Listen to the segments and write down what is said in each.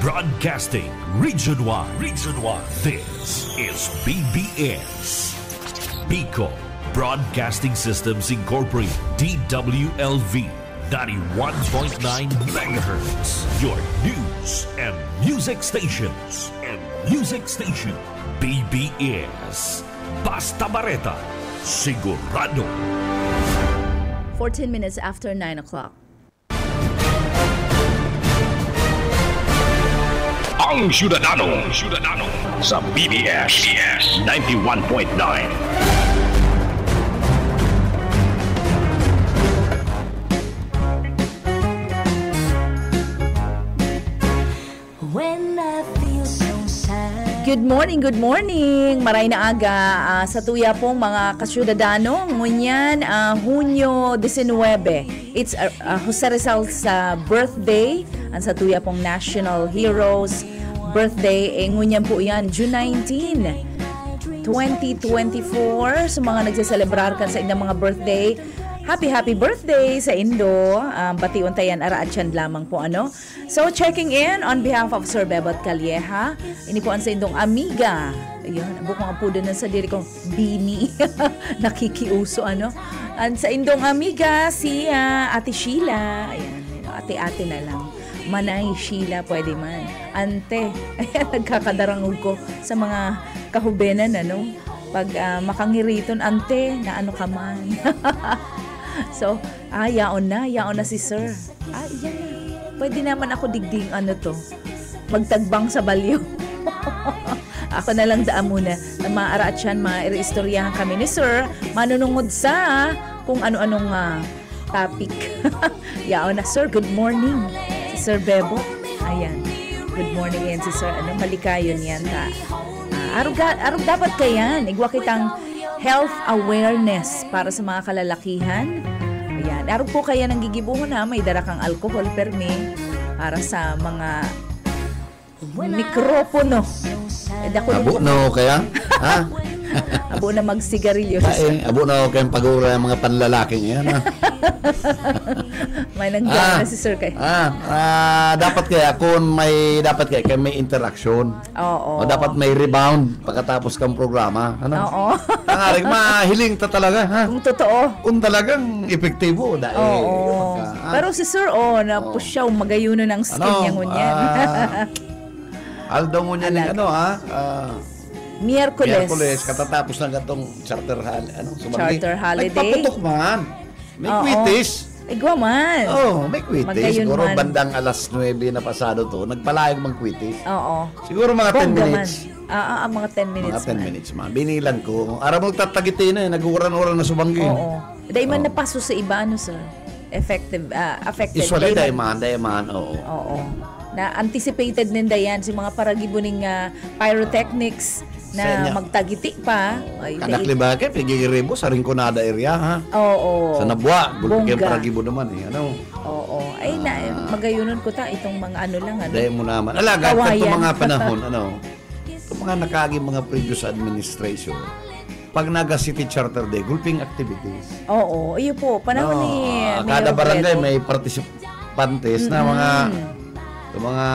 Broadcasting Region 1. Region 1. This is BBS. Bicol Broadcasting Systems Incorporated. DWLV. 91.9 megahertz. Your news and music stations. BBS. Basta Bareta. Sigurado. 14 minutes after 9 o'clock. Ang Syudadano sa BBS 91.9. Good morning. Maray na aga sa tuya pong mga kasyudadano. Ngunyan, Hunyo 19. It's Jose Rizal's birthday. Ang sa tuya pong National Heroes birthday. Ngunyan po yan, June 19, 2024. Sa mga nagsaselebrar kan sa inyong mga birthday, happy birthday sa Indo. Batiun tayan araatyan lamang po ano. So checking in on behalf of Sir Bebot Calleja. Ini po ang sa Indong amiga. Ayun, bukong po doon sa diri kong Bini. Nakikiuso ano. And sa Indong amiga si Ate Sheila. Ayan, ate-ate na lang. Manay Sheila, pwede man. Ante, ayan, nagkakadarangog ko sa mga kahubenan ano. Pag makangiriton, ante, na ano ka man. So, yaon na si Sir. Yan. Pwede naman ako digding ano to. Magtagbang sa balyo. Ako na lang daan muna na maaaraat siyan, maireistoryahan kami ni Sir. Manunungod sa kung ano-anong topic. Yaon na, Sir. Good morning. Si Sir Bebo. Ayan. Good morning yan si Sir. Malikayon yan ta. Arog dapat kayan. Igwa kitang health awareness para sa mga kalalakihan. Ayan. Arog po kaya nang gigibuhon na may darakang alcohol permi para sa mga mikropono. Abo no kaya? Ha? Abo na magsigarilyo. Abo na kayong pag-ura ng mga panlalaking yan. May nanggana si Sir kay. Dapat kaya kung dapat kaya may interaction. Oo. O dapat may rebound pagkatapos kang programa. Ano? Oo. Ang mahiling ta talaga. Ha? Kung totoo. Kung talagang epektibo. Oo. Pero si Sir, napusyaw magayuno ng skin niya ngunyan. Aldaw ngunyan yung Miyerkules, katatapos ng gatong charter holiday. Nagpaputok man. May quitis. Igwa man. May quitis. Magayon Siguro man. bandang alas 9 na pasado to, nagpalayag mag-quitis. Oo. Siguro mga 10 minutes. Mga 10 minutes. Mga 10 minutes man. Binilan ko. Ara mo tatagiti na, nag-uran-uran na subangin. Oo. Dahil man napaso sa iba, Sir? Affected. Usually, dahil man, Oo. Na-anticipated ninda yan si mga paragibuning pyrotechnics na magtagiti pa. Kanakli ba kayo? Pigigiribo sa Rinconada area, ha? Oo. Sa Nabwa. Bulpigyan paragibo naman, Oo. Ay, magayunon ko itong mga lang, Dahil mo naman. Alaga, itong mga panahon, itong mga nakaging mga previous administration, pag naga-city charter day, gulping activities. Oo. Iyo po. Panahon ni kada barangay may participantes na mga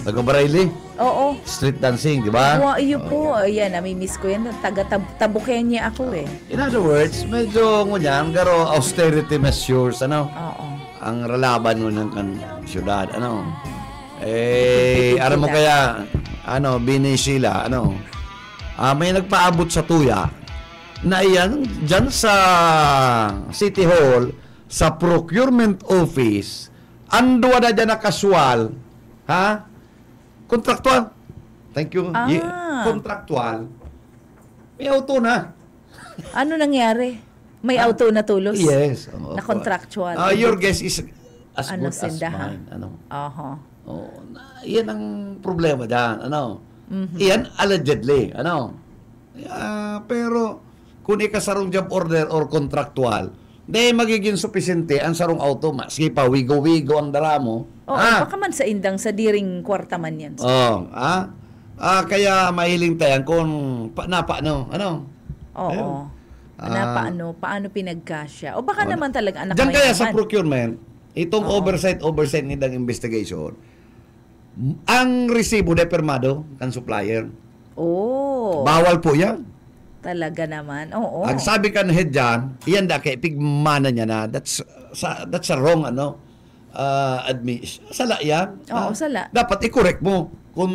taga-Barayli. Oo. Street dancing, di ba? Iyo po. Ayan, nami-miss ko yan. Taga-Tabukenya ako In other words, medyo ngunyan, garo austerity measures, Oo. ang ralaban ngunyan kan syudad, aram mo kaya, Bini Sheila, may nagpaabot sa tuya na iyan, dyan sa City Hall, sa procurement office, ando na dyan na casual, ha? Kontraktual. Thank you. Kontraktual. May auto na. Ano nangyari? May auto na tulos? Yes. Na contractual. Your guess is as good as sindahan? mine. Yan ang problema dyan. Mm-hmm. Iyan, allegedly. Pero, kung ikasarong job order or contractual, di magiging supisente ang sarong auto. Sige pa, wigo-wigo ang dara mo. Baka man sa indang sa diring kwarta man yan. Kaya mahiling tayo kung Oo. Paano pinagkasya? O baka naman talaga anak diyan may kaya naman. sa procurement, itong oversight nitong investigation, ang resibo de permado kan supplier. Oh. Bawal po yan. Talaga naman. Oo. Ang sabi kan head dyan, iyan da kay pigmana niya na, that's a wrong, sala yan. Oo, sala. Dapat i-correct mo. Kung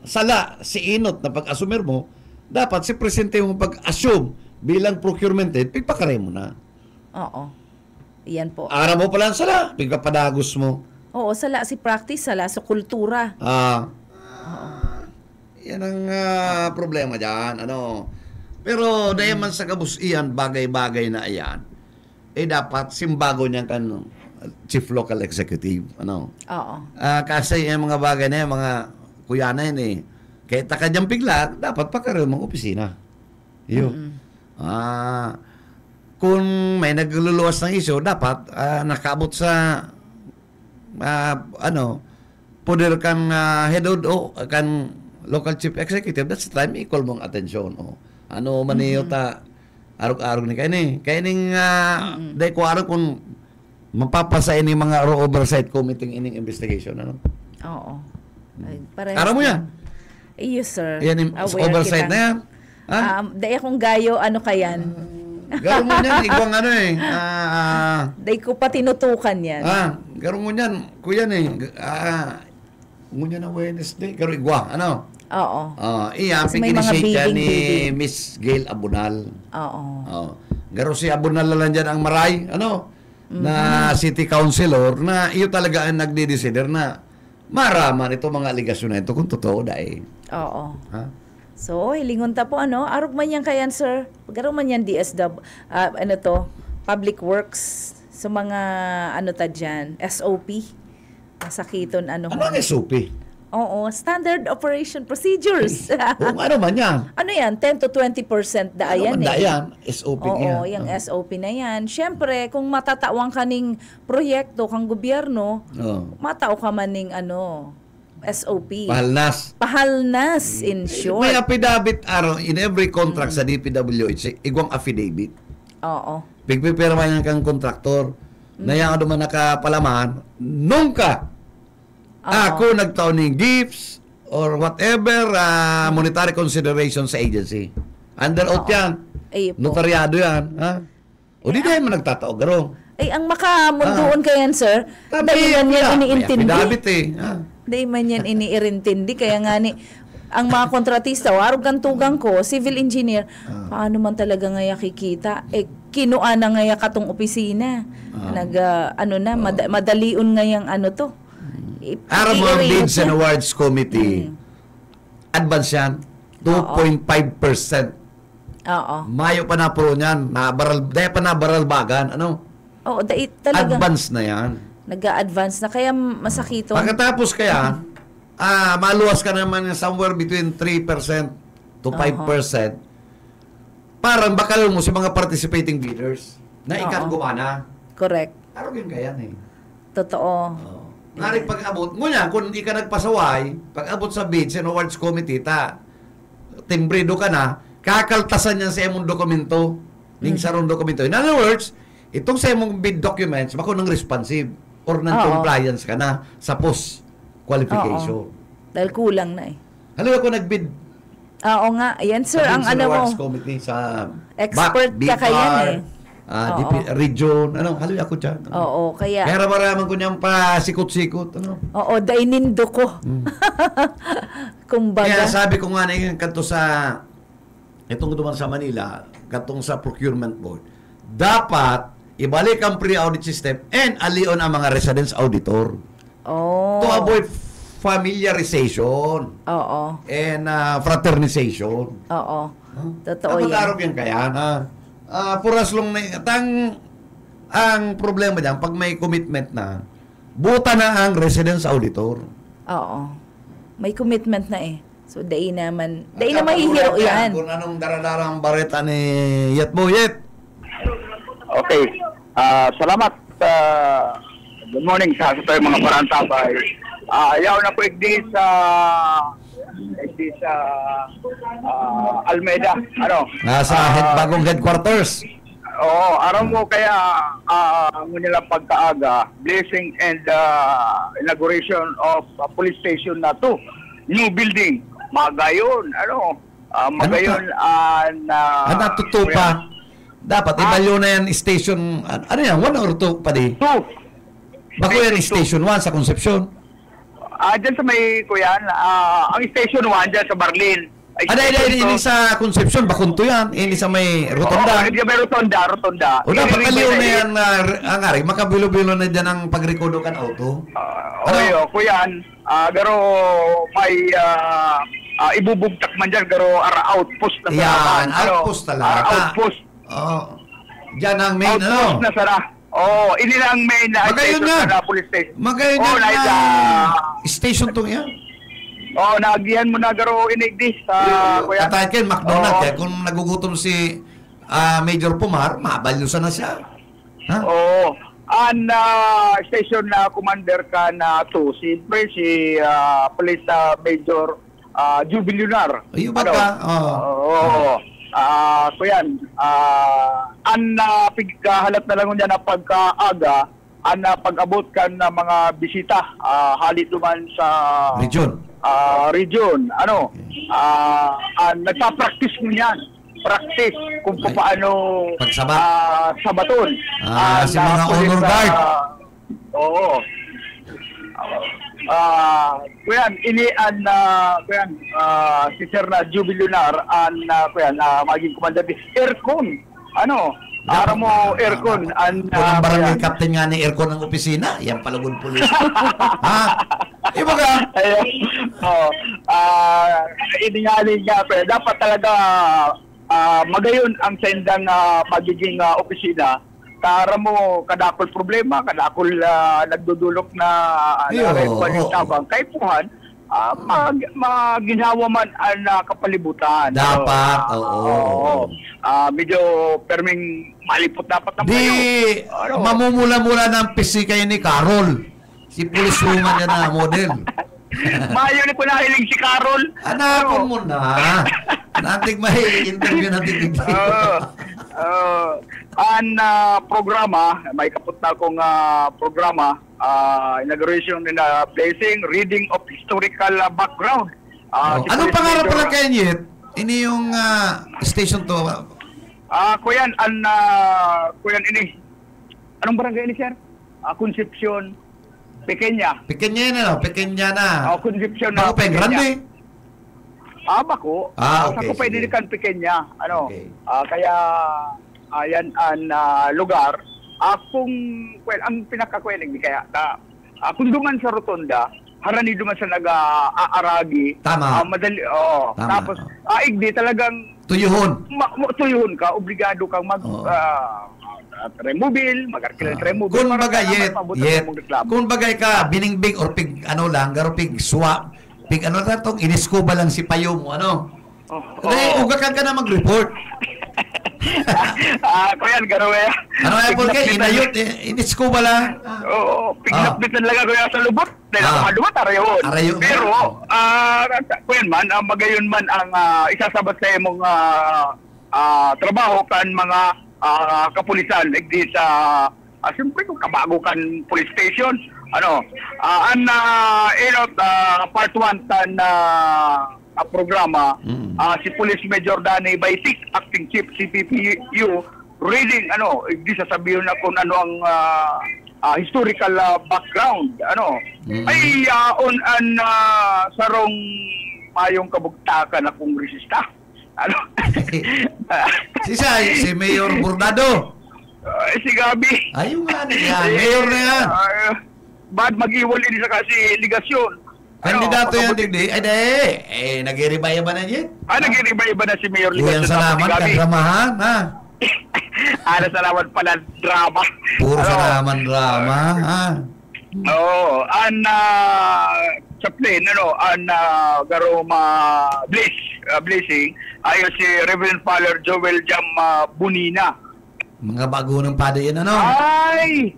sala, si inot na pag-assumer mo, dapat si presente mo pag-assume bilang procurement head, pigpakare mo na. Oo. Iyan po. Ara mo pala ang sala, pigpapadagos mo. Oo, sala si practice, sala sa kultura. Yan ang problema dyan. Pero dahil man sa kabusian, bagay-bagay na iyan, dapat simbago niyan kan Chief Local Executive. Oo. Kasi yung mga bagay na yan, mga kuya na yan Kaya taka dyan bigla, dapat pagkaroon mong opisina. Yun. Kung may nagluluwas ng isyo, dapat nakaabot sa poder kan head o kan local chief executive, that's the time equal mong atensyon. Man niyo ta arog-arog ni kaya ning dahil ko araw kung mapapasa ini mga oversight committee ining investigation Oo. Araw mo yan? Yes, sir. Yan oversight na yan. Dahil akong gayo, kayan? Garo mo yan, igwang Dahil ko pa tinutukan yan. Garo mo yan, kuya ngunyan na Wednesday, garo igwang, Oo. Iya, pag-initiate yan ni Miss Gail Abunal. Oo. Garo si Abunal lang dyan ang maray, na city councilor, na iyo talaga ang nagdi-decider na maraman ito mga aligasyon na ito kung totoo dahil. Oo. So, hilingon ta po, arog man yan kayan, sir. Garo man yan DSW, Public Works, sa mga, ta dyan, SOP. Masakiton, Ano ang SOP? Oo, Standard Operation Procedures. Kung ano man yan. Ano yan? 10 to 20% daayan Daayan, SOP Oo, yan. yung SOP na yan. Siyempre, kung matatawang kaning proyekto kang gobyerno, matao ka maning SOP. Pahalnas, in short. May affidavit in every contract sa DPWH, igwang affidavit. Oo. Pigpipirma yan kang kontraktor. Na yan naman nakapalaman, nung ka ako nagtaon ng gifts or whatever monetary consideration sa agency. Under oath yan. Notaryado yan. O di dahil mo nagtatao, garo. Ang makamundoon ka yan, sir. Dahil man yan iniintindi. Affidavit Dahil man yan iniirintindi. Kaya nga ang mga kontratista, warog kang tugang ko, civil engineer, paano man talaga ngaya kikita? Kinuha na ngaya katong opisina. Madalion ngayang to. Aram mo Bids and Awards Committee, advance yan, 2.5%. Oo. Mayo pa na pro niyan, dahil pa nabaralbagan, Oo, talaga. Advance na yan. Nag-a-advance na, kaya masakito. Pagkatapos kaya, maluwas ka naman somewhere between 3% to 5%. Parang bakal mo sa mga participating bidders na ikan gumana. Correct. Araw yun kaya Totoo. Ngarik pag-abot, ngunyan, kung hindi ka nagpasaway, pag-abot sa Bids and Awards Committee, timbrido ka na, kakaltasan niyan sa emong dokumento, ning sarong dokumento. In other words, itong sa emong bid documents, bako nang responsive or non-compliance ka na sa post-qualification. Dahil kulang na Halimbawa ko nag-bid. Oo nga. Ayan, sir, ang Awards Committee sa expert ka kayan region, halimbawa ako dyan. Oo, kaya maraman ko niyang pasikot-sikot. Oo, dainindo ko. Kumbaga. Kaya sabi ko nga na yung kanto sa itong duman sa Manila, katong sa procurement board, dapat ibalik ang pre-audit system and alion ang mga residence auditor. To avoid familiarization. And fraternization. Totoo yan. Kapag-arog yan kaya puras long ang problema diyan pag may commitment na buta na ang residence auditor. May commitment na So dai naman mahihiro yan. Kung anong daradarang bareta ni Yatboyet. Okay. Salamat. Good morning sa tayo mga parantabay. Ayaw na po sa Almeida. Nasa bagong headquarters. Araw mo kaya nila pagkaaga, blessing and inauguration of police station na to. New building. Magayon, magayon natuto pa. Dapat ibalyo na yan station, ano yan, 1 or 2 pa di? 2. Bako yan station 1 sa Concepcion? Dyan sa may kuyan, ang station 1 dyan sa Barlin. Ini sa Concepcion, bakunto yan. Ini sa may rotonda. Hindi may rotonda. O dapat aliw na yan, angari, makabilo-bilo na dyan ang pagrekodo kan auto. Kuyan, pero may ibubugtak man dyan, pero outpost na yan, outpost talaga. Outpost. Dyan ang main, outpost na sara. Ini na ang main na station na police station. Magayon na station to yan. Naagihan mo na garo inigdi sa kuya. Katay kayo, McDonald's. Kaya kung nagugutom si Major Pumar, mabalyusan na siya. Station na commander ka na to, si Police Major Jubilunar. Ayun ba ka? Kuyan, pigkahalat na lang niya na pagkaaga, pag-abot ka na mga bisita, halit duman sa region. Nagpa-practice mo yan. Practice kung paano sabaton. Si mga honor guard. Kuyan, si Sir na Jubilunar, maging commander Aircon. Para mo aircon ang barangay captain nga ni aircon ng opisina, yan palagod pulis. Iba ka? Iningaling nga, pero dapat talaga magayon ang sendang magiging opisina. Para mo kadakol problema, kadakol nagdudulok na tabang kaipuhan, maginhawa man ang kapalibutan. Dapat, medyo perming malipot dapat na kayo. Mamumula-mula ng PC kayo ni Carol. Si Police Woman yan na model. Mayo ni ko nahiling si Carol. Hanapon mo na. Nating interview natin. Programa, may kapuntal kong programa, inauguration na placing, reading of historical background. Anong pangarap pala kayo niya? Ini yung station to? Kuyan ini. Anong barangay ini, sir? Concepcion, Pequeña. Pequeña na. Concepcion na. Bako pa, grande. Bako. Okay. Ako pa dinikan Pequeña. Okay. Kaya, ayan ang lugar. Ang pinakakwenig di kaya, kung duman sa rotonda, harani duman sa nag-aaragi. Tama. Madali, Tama. Tapos, igdi talagang tuyuhon. Tuyuhon ka, obligado kang remobil, mag-arkilang remobil. Kung bagay, kung bagay ka, biningbing or pig, garo pig swap, pig tatong, iniskuba lang si payo mo, ugakan ka na mag-report. Kuya, garo eh. Inayot, iniskuba lang. Pignapitan lang ako sa lubot. Dahil lumat, arayon. Pero, kuya man, magayon man ang isasabat sa imong trabaho kan mga kapulisan di sa siyempre kung kabago kan police station part 1 tan programa si Police Major Danny Baitik, acting chief CPPU, reading di sasabihin na kung ano ang historical background ay sarong mayong kabugtakan na kongresista. Si Mayor Bordado. Si Gabi. Ayun nga yan. Mayor na yan. Ba't mag-iwal din sa kasi ligasyon? Kandidato yan, digdi. Nag-iribaya ba na yan? Nag-iribaya ba na si Mayor Ligasyon? Ligasyon? Salamat, kadramahan, salamat pala, drama. Puro salaman drama, chaplain, garoma blessing, ayon si Reverend Father Joel Jam Bunina. Mga bago ng pada yan, Ay!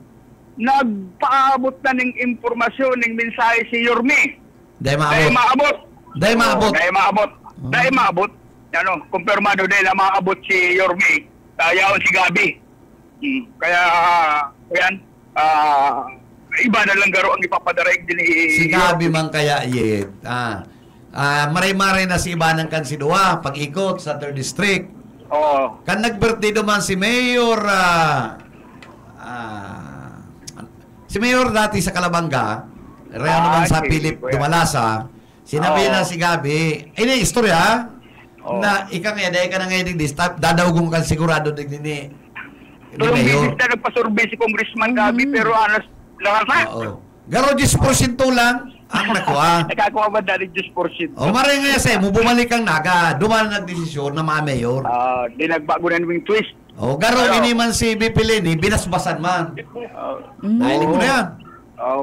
Nagpaabot na ng impormasyon, ng mensahe si Yormi. Dahil maabot. Kumpirmado dahil maabot si Yormi. Yaon si Gabi. Kaya, yan, iba na lang garo ang ipapadaraig din Si Gabi man kaya yet. Maray-maray na si Ibanang kan si Dua pag-ikot sa 3rd District. Oo. Kan nag-birthday duman si Mayor dati sa Calabanga, reano naman sa Philip Dumalasa, sinabi na si Gabi, ini istorya na ika nga dahil ka na ngayon din dadawgong kan sigurado din ni Tulong Mayor. visit na nagpasurvey si Congressman Gabi, pero anas lakas na. Garo 10% lang ang nakuha. Nakakuha ba dali 10%? Maray nga sa'yo, mo bumalik ang naga, duman nagdesisyon na mga mayor. Di nagbago na naming twist. Garo ini man si BP Leni, binasbasan man. Nahilig mo na yan.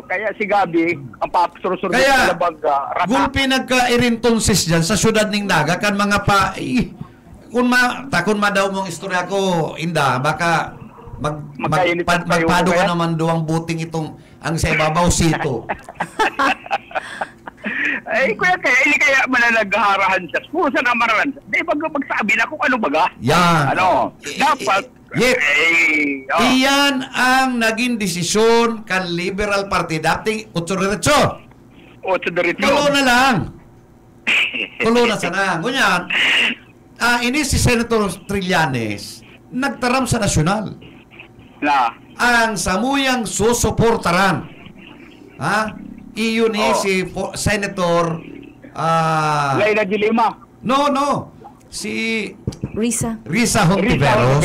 Kaya si Gabi, ang papasurusur Kaya, sa Labanga, gulpi nagka-irintonsis dyan sa syudad ng Naga, kan mga pa, kung daw mong istorya ko, Inda, baka magpado ka naman doang buting itong ang sa ibabaw sito. Kuya, hindi kaya mananagharahan siya. Kung saan amaran siya. Di ba magsabi na kung ano baga? Yan. Dapat. Iyan ang naging desisyon kan Liberal Party. Dating 8 diretso. 8 diretso. Kulo na lang. Kulo na sana. Ngunyan, ini si Senator Trillanes nagtaram sa nasyonal. Ang samuyang susuportaran. Iyon si Senator Laila de Lima. No. Si Risa Hontiveros.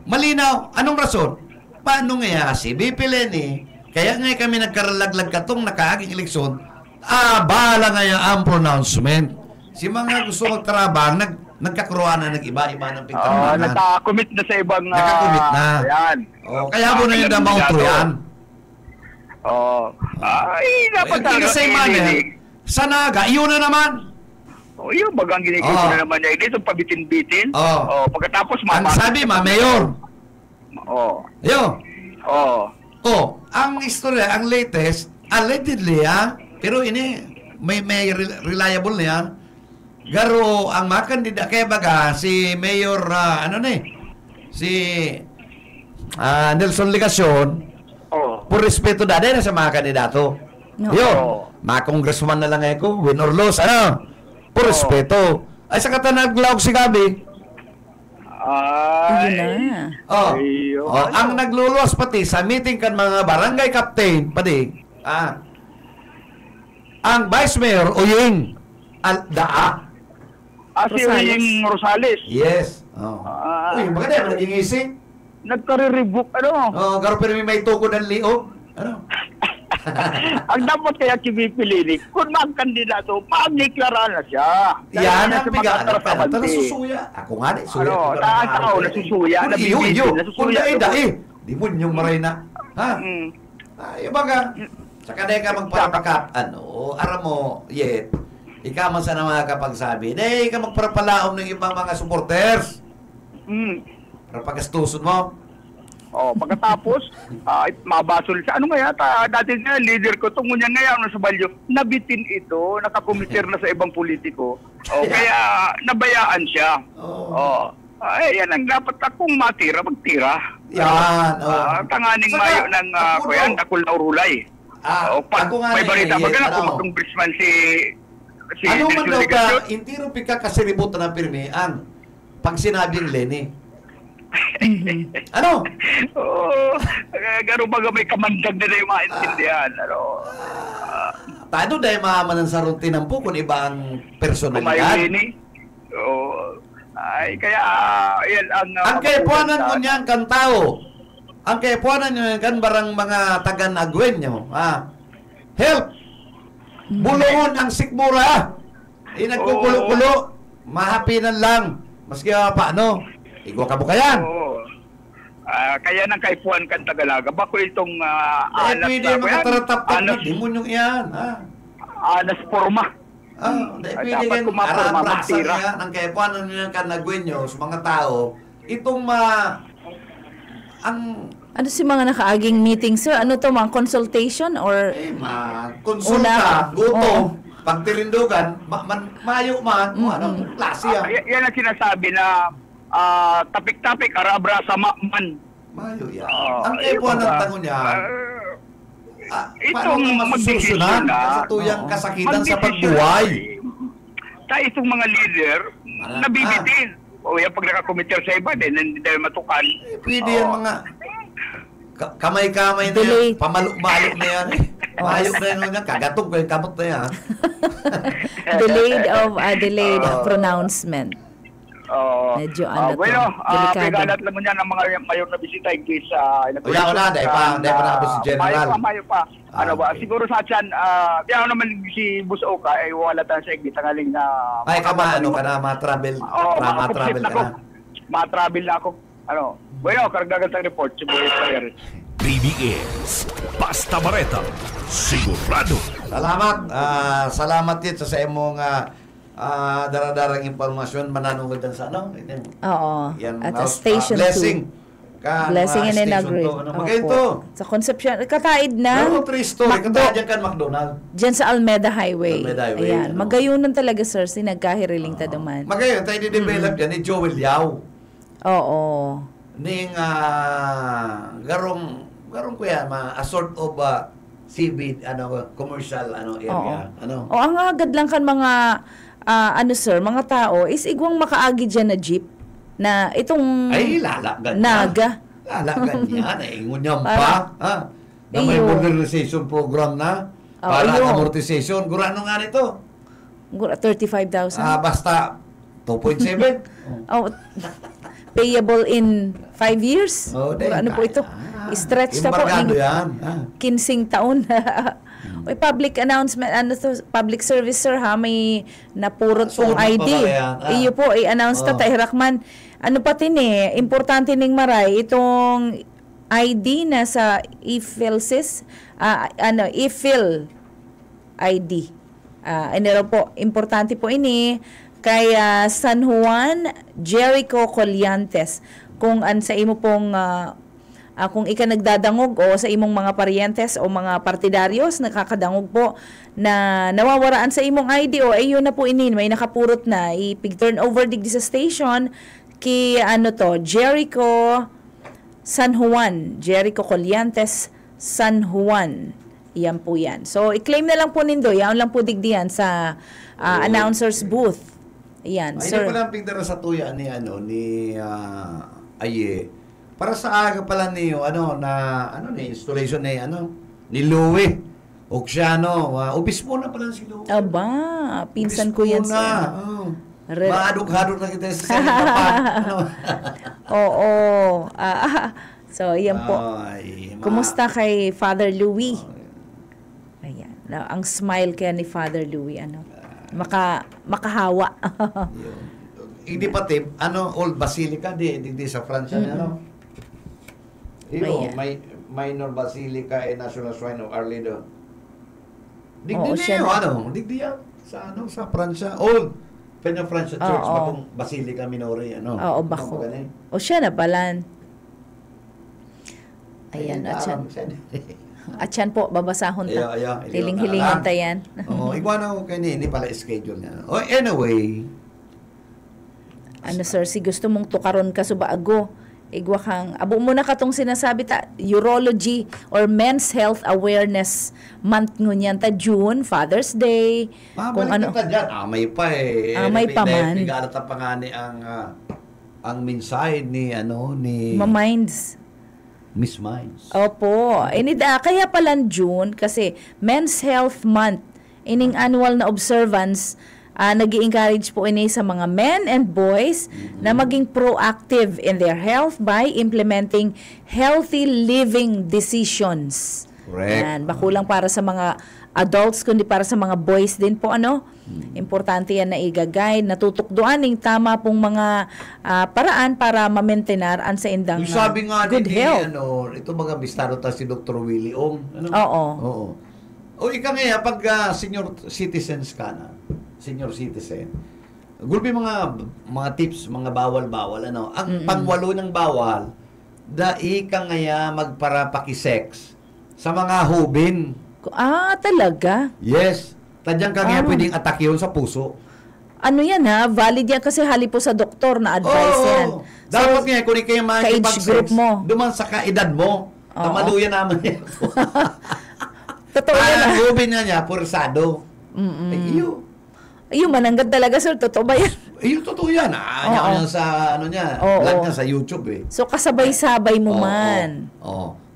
Malinaw. Anong rason? Paano nga si BP Leni, kaya nga kami nagkaralaglag katong nakaaging eleksyon, bahala nga ang pronouncement. Si mga gusto magtrabang, nagkakuruan na nag-iba-iba ng pagtrabahan. Nakakommit na sa ibang... Nakakommit na. Ayan. Kaya mo na yung damauto yan. Dapat sa Emmanuel, sa Naga, iyon na naman. Yung bagang ginigil ko na naman niya. Ito pabitin-bitin. Pagkatapos ang sabi, Mayor. Ang istorya, ang latest, allegedly, pero ini, may reliable niya. Garo, ang mga kandida, kaya baga, si Mayor, si Nelson Ligacion, por respeto dati na sa mga kandidato. Mga congressman na lang ako, win or lose, por respeto. Ay, sa katanaglaog si Gabi. Ang nagluluwas pati sa meeting kan mga barangay captain, pati, ang Vice Mayor, Uying, Daa. Si Uying Rosales. Yes. Maganda yung naging ising. Nagkare-rebook, garo pero may tukod ng liog. Ang dapat kaya kipipilinig, kung magkandidato, magdeklara na siya. Yan ang bigaan. Nasusuya. Ako nga, suya. Nasusuya. Nasusuya. Di mo yung maray na. Yung baga, sa kanay ka magpapakap, aram mo, yet, ikaw man sana mga kapagsabi, ikaw magparapalaom ng ibang mga supporters. Para pagastusun mo. Pagkatapos, mabasol siya. Ano nga dati nga, leader ko, tungo niya ngayon sa Balyo, nabitin ito, nakakomitir na sa ibang politiko. Kaya, nabayaan siya. Yan ang dapat akong matira, magtira. Yan. Tanganing mayo ng kuyan, Dakul na Urulay. May balita ba ka na kung mag-congressman si ano man daw ka, hindi rin pika kasiributan ng pirmi ang pag sinabing Leni. Ano? Garo baga may kamandag na yung maintindihan. Paano dahil mahaman ng saruntinan po kung iba ang personalidad? Kaya yan ang kaipuanan mo niyan kan tao. Ang kaipuanan nyo kan barang mga taga-nagwen nyo. Help! Bulungon ang sikmura. Nagkukulo-kulo. Mahapinan lang. Maski paano. Igwa ka mo kayan. Kaya nang kaipuan kan Tagalaga. Bako itong anas pwede yung makataratapag na demonyong iyan. Anas forma. Pwede yan araprasa niya ng kaipuan ng kanagwin nyo sa mga tao. Itong ano si mga nakaaging meeting, sir? Ano to, mga consultation or... konsulta, gutom, pagtirindugan, mayo man, anong klase yan? Yan ang sinasabi na tapik-tapik arabra sa man. Mayo yan. Ang ewan ng tangon niya, paano itong mo masusolusyonan sa tuyang kasakitan sa pagbuhay? Itong mga leader, nabibitin. O yan, pag nakakomitir sa iba, hindi dahil matukan. Pwede yan mga kamay-kamay na yan. Pamalok-malok na yan eh. Mayok na yan. Kagatong ko yung kamot na yan. Delayed pronouncement. Medyo pigalat lang mo niyan ang mga mayor na bisita in case dahil pa na si General. Mayo pa. Siguro sa atyan, diyan naman si Bus Oka ay wala tayo sa igit tangaling na ay ma-travel ka na. Ma-travel na ako. Karagdagan sa report si Boy Player. BBS Basta Bareta, sigurado. Salamat din sa imong daradarang impormasyon mananungod din sa yan, at Station 2. Blessing and inaugurate. Sa Concepcion. Kataid na. Pero Tristo, kataid kan McDonald. Diyan sa Almeda Highway. Ayan. Magayunan talaga, sir. Nagkahiriling ta duman. Magayon, tayo di-develop yan ni Joel Yao. Oo. Ning garong ko yan, a sort of CB, commercial area. Ang agad lang kan mga sir, mga tao is igwang makaagi dyan na jeep na itong ay lalagan naga. Lalagan yan. Ingon niyan pa. Na may modernization program na para amortization. Gurano nga nito? 35,000. Basta 2.7. Payable in 5 years. Ano po ito? Stretch na po. Yan. 15 taon. May public announcement, public service, sir, may napurot pong ID. Iyo po, i-announce ta Hirakman. Importante ning maray, itong ID na sa e-philsys, e-phil ID. Po, importante po ini, kay San Juan Jericho Colliantes. Kung sa imo pong kung ika nagdadangog o sa imong mga paryentes o mga partidaryos nakakadangog po na nawawaraan sa imong ID o ayun na po may nakapurot na ipig turn over digdi sa station ki Jericho San Juan, Jericho Colliantes San Juan. Yan po yan. So i-claim na lang po nindo, yan lang po digdiyan sa announcer's booth. Yan, sir. Ay, pala pigdara sa tuya ni Aye. Para sa aga pala niyo, installation ni Louie Oxiano. Obispo na pala si Louie. Aba, pinsan ko yan sa maadog-hadog na kita sa papa. Oo. So, yan po. Kumusta kay Father Louie? Ayan. Ang smile kaya ni Father Louie, makahawa. Hindi pati, Old Basilica, di sa Francia, may minor basilica and National Shrine of Our Lady. Digdi yan sa Francia. Old Francia Church, bakong Basilica Minore, Oo, bako. O siya na balan. Ayan, atyan po, babasahon ta. Hiling-hilingan ta yan. Iguana ko kayo ni pala schedule niya. Anyway. Sir, si gusto mong tukaron ka subago. Igwa kang, abo mo na katong sinasabi urology or men's health awareness month ngunyan ta June, Father's Day. Kung ka dyan. May pa may pa man. Pigalat pa nga ni ang mensahe ni Minds. Miss Minds. Opo. Kaya pala June kasi Men's Health Month. Ining annual na observance nag-i-encourage po ini sa mga men and boys na maging proactive in their health by implementing healthy living decisions. Correct. Yan, bakulang para sa mga adults kundi para sa mga boys din po Importante yan na i-guide, natutukduan ng tama pong mga paraan para ma-maintain sa indang sabi nga good health. Ito mga bistaro ta si Dr. Willie Ong. Oo. O ika nga pag senior citizens ka na, senior citizen. Gulpi mga tips, mga bawal-bawal Ang pangwalo ng bawal, dai ka ngaya magparapakisex sa mga hubin. Talaga? Yes. Tadyang ka ngaya pwedeng atake yun sa puso. Ano yan ha? Valid yan kasi hali po sa doktor na advice yan. Dapat nga, kung kayo ka-age group mo. duman sa kaedad mo, tamaluyan naman yan. Totoo yan ha? Gubin niya, pursado. Iyo. Ayun, mananggad talaga sir. Totoo ba yan? Iyo, totoo yan. Yan sa, vlog niya sa YouTube eh. So, kasabay-sabay mo man.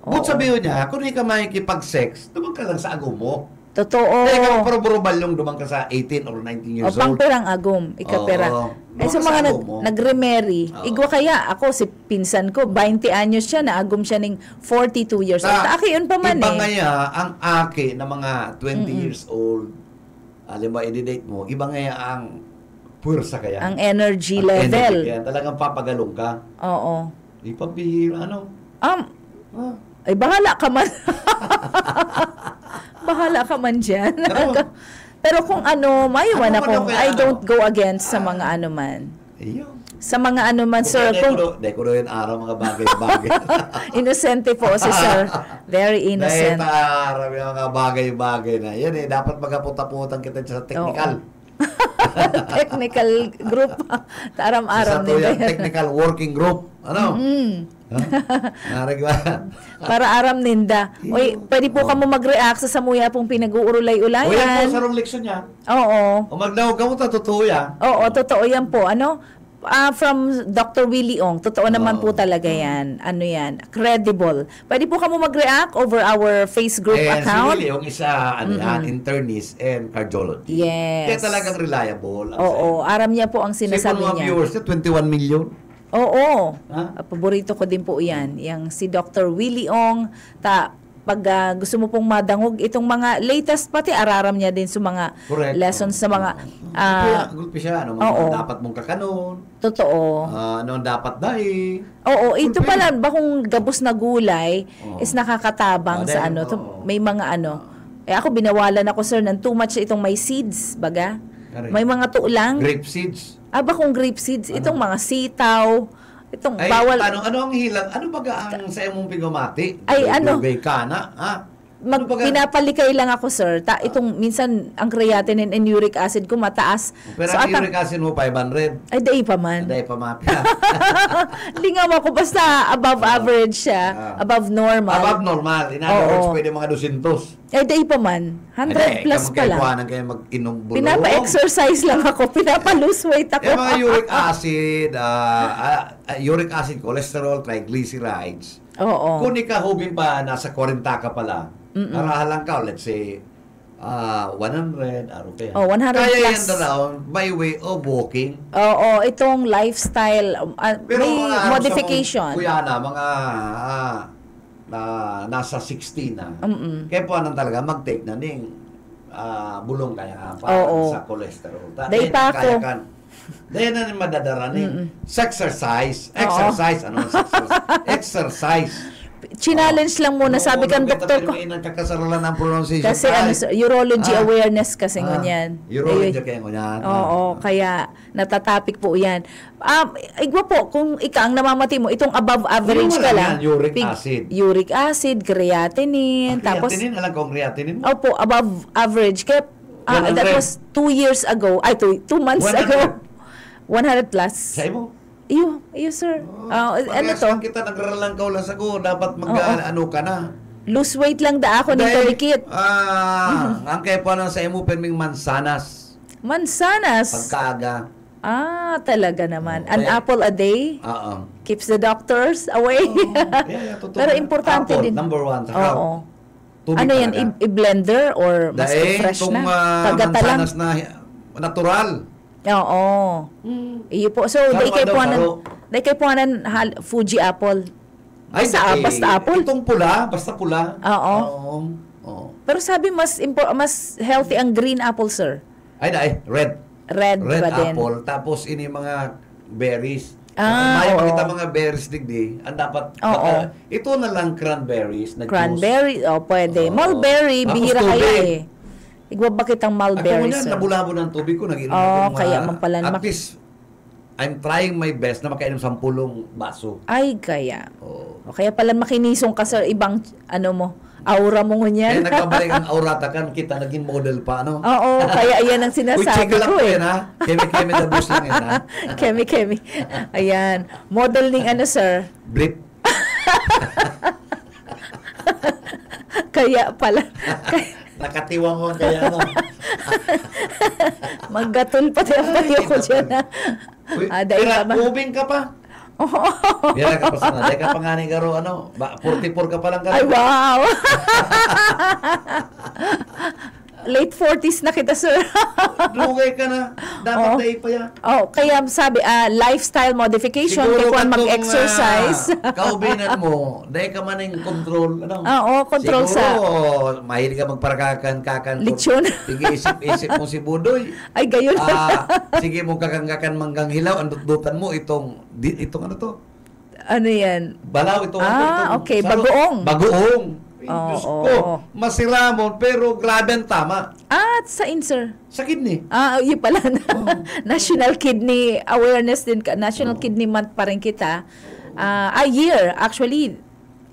But sabihin niya, kung ka makikipag-sex, duman ka lang sa agom mo. Totoo. Kaya ka parubal yung dumang ka sa 18 or 19 years old. Pangperang agom, ikapera. So mga nagremarry, igwa kaya ako si pinsan ko, 20 anyos siya, naagom siya ng 42 years old. Aki yun pa man iba ngaya, ang aki na mga 20 years old, alam ba, i-date mo, iba ngaya ang pursa kaya. Ang energy level. Kaya talagang papagalong ka. Oo. Ipabihira, ano? Ay, bahala ka man. Bahala ka man dyan. Pero kung mayuman ako, I don't go against sa mga ano man. Iyo. Sa mga ano man, sir. Hindi ko rin araw mga bagay-bagay. Inosente po si sir. Very innocent. Dahil araw yung mga bagay-bagay na. Yan dapat magaputa-putang kita sa technical. Technical group. Taram-aram din yan. Technical working group. Ano? Para aram ninda. Uy, pwede po ka mo mag-react sa samuya pong pinag-uurulay-ulayan. O yan po sa rong leksyon niya. Oo. O magdawag ka mo, totoo yan. Oo, totoo yan po. From Dr. Willie Ong, totoo naman po talaga yan. Ano yan? Credible. Pwede po ka mo mag-react over our face group account. Si Willie Ong isa, internist and cardiologist. Yes. Kaya talagang reliable. Oo, aram niya po ang sinasabi niya. Mga viewers niya, 21 million. Oo. Paborito ko din po yan. Yung si Dr. Willie Ong. Pag gusto mo pong madangog, itong mga latest pati araram niya din sa mga lessons sa mga... Gulpi siya. Dapat mong kakanon. Totoo. Ano dapat dahil. Oo. Ito pala, bakong gabos na gulay is nakakatabang sa ano. May mga ano. Ako binawalan ako sir ng too much itong may seeds, baga. May mga tulang. Grape seeds. Bakong grape seeds. Itong mga sitaw. Itong bawal. Ano ang hilang? Ano baga ang sa imong pigomati? Dugay ka na, pinapalikay lang ako, sir. Itong minsan ang creatinine and uric acid ko mataas. Pero ang uric acid mo 500. Ay, day pa man. Day pa man. Lingaw ako basta above average siya, above normal. Above normal. In other words, pwede mga 200. Ay, day pa man. 100 plus pa lang. Kayo mag-inom bulong. Pinapa-exercise lang ako. Pinapa-lose weight ako. Yung mga uric acid, cholesterol, triglycerides. Oo. Kung ikahubin pa, nasa 40 ka pala, narahalang ka, let's say, 100, 100 Kaya plus. Yan around by way of walking. Oo, itong lifestyle, may modification. Kuya na, mga nasa 60 na. Kaya po anong talaga, mag-take na ning bulong kaya para sa cholesterol. Day pa ako. Dahil na rin madadara ning exercise. Exercise. Challenge lang muna, sabi kan doktor ko. Nagkakasarolan ng pronunciation. Kasi urology awareness kasi ngunyan. Urology kaya ngunyan. Oo, kaya natatapik po yan. Igwa po, kung ika ang namamati mo, itong above average ka lang. Uric acid, creatinine. Creatinine, alam ko ang creatinine mo? Opo, above average. Kaya, that was 2 years ago. 2 months ago. 100 plus. Sa'yo mo? Iyo, sir. Ano to? Kita nagralang ka ulas ako, dapat mag-ano ka na. Lose weight lang da ako ng kalikit. Ang kaya po nang sa imo perming mansanas. Mansanas? Pagkaga. Talaga naman. An apple a day? Keeps the doctors away. Pero importante apple, din. Number 1. Oo. Ano yan? I-blender or mas fresh na? Kagata lang? Mansanas na natural. Oo. Iyo po. So, day kay po Fuji apple. Basta apple. Itong pula, basta pula. Oo. Pero sabi mas healthy ang green apple, sir. Red. Red ba din? Apple. Tapos ini mga berries. May makita mga berries digdi. Ang dapat ito na lang cranberries na cranberry, pwede. Mulberry, bihira kaya Igwa bakit ang mulberry, sir? Ako nabulabo ng tubig ko, naginom ako kaya mampalan. At least, I'm trying my best na makainom 10 baso. Ay, kaya. Kaya pala makinisong ka, sir, ibang, aura mo Kaya ngunyan. nagkabalik ang aurata kan, kita naging model pa, ano? Oo, kaya yan ang Uy, sinasabi chika lang ko po eh. yan, ha? Kemi-kemi the boss lang yan, ha? Kemi. Ayan. Model ning ano, sir? Blip. Kaya pala. Nakatiwang mo kaya, ano? Maggatol pati ang payo ko dyan, ha? Uy, Dahil ka ba? ubing ka pa. Bira ka pa sana. Dahil ka pa nga ni Garo, 44 ka pa lang ka. Ay, wow! Late 40s na kita, sir. Lugay ka na. Dapat na pa yan. Kaya sabi, lifestyle modification, Siguro kaya katong, mag-exercise. Kaubinan mo, dahil ka man yung control. Ano? Control Siguro, mahilig ka magparakakan-kakan. Lechon. Sige, isip mo si Budoy. Ay, gayon. Sige mo kakangkakan manggang hilaw, andut-dutan mo itong ano to? Ano yan? Balaw itong. Okay. Saro- Bagoong. Bagoong. Diyos ko, masiramon, pero grabe ang tama. Sa insert. Sa kidney. Yun pala. National Kidney Awareness din. National Kidney Month pa rin kita. Year. Actually,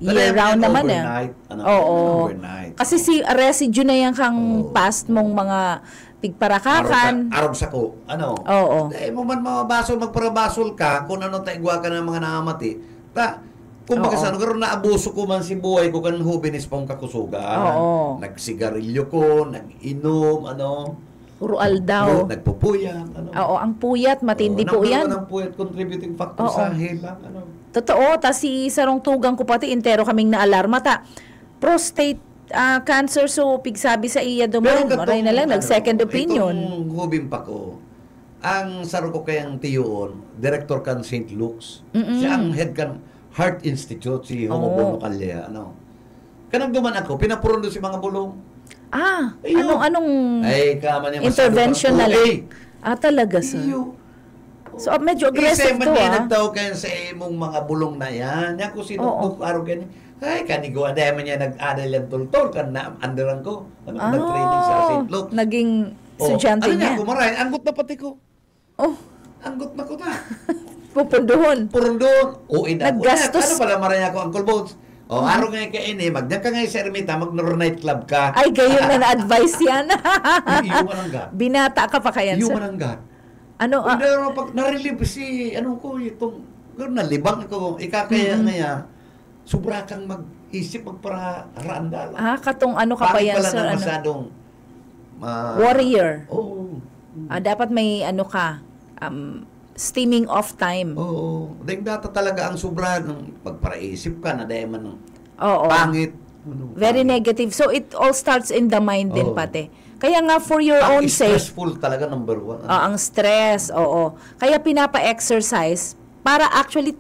year round naman eh. Overnight. Kasi si residue na yan kang past mong mga pigparakakan. Arog sa ko. Ano? Oo. Eh, mo man mabasol, magparabasol ka, kung ano taigwa ka ng mga namati. Kung sa ano, karoon na abuso ko man si buhay ko kan hubinis pang kakusugan. Nagsigarilyo ko, nag-inom, Urual daw. Nagpupuyat, Ang puyat, matindi po yan. Ang puyat, contributing factor sa helang, Totoo, si sarong tugang ko pati, intero kaming naalarma prostate cancer, so pigsabi sa iya duman. Maray na lang, nag-second opinion. Itong hubin pa ko, ang saro ko kayang tiyoon, director kan St. Luke's. Siya ang head kan Heart Institute, si Homo Kalya, Kanang duman ako, pinapuron doon si mga bulong. Anong intervention na lang? Talaga, sir. So, medyo aggressive to, nagtao kayo sa imong mga bulong na yan. Yan ko sinukbuk, araw ganyan. Ay, kanigawa, dahil man niya nag-adal yan tultol, underan ko. Nag-training sa St. Luke's. Naging estudyante niya. Ano niya, anggot na pati ko. Anggot na ko na. Pupunduhon. Ano Naggastos. pala maraya ko, Uncle Bones? Araw nga kayo magdang ka nga sa Ermita, mag-night club ka. Ay, gayon na na-advise yan. Iyo manangga. Binata ka pa kaya, Iyo sir? manangga. Ano? Narilib si, itong, nalibang ko, ikakaya nga sobra kang mag-isip, magpararaan. Katong ka pa yan, pala sir? na masyadong, warrior. Dapat may steaming off time. Dahil data talaga ang sobra ng pagparaisip ka na dahil man Oo. pangit. Very negative. So, it all starts in the mind din pati. Kaya nga, for your own sake. Stressful talaga, number one. Ang stress, oo. Kaya pinapa-exercise para actually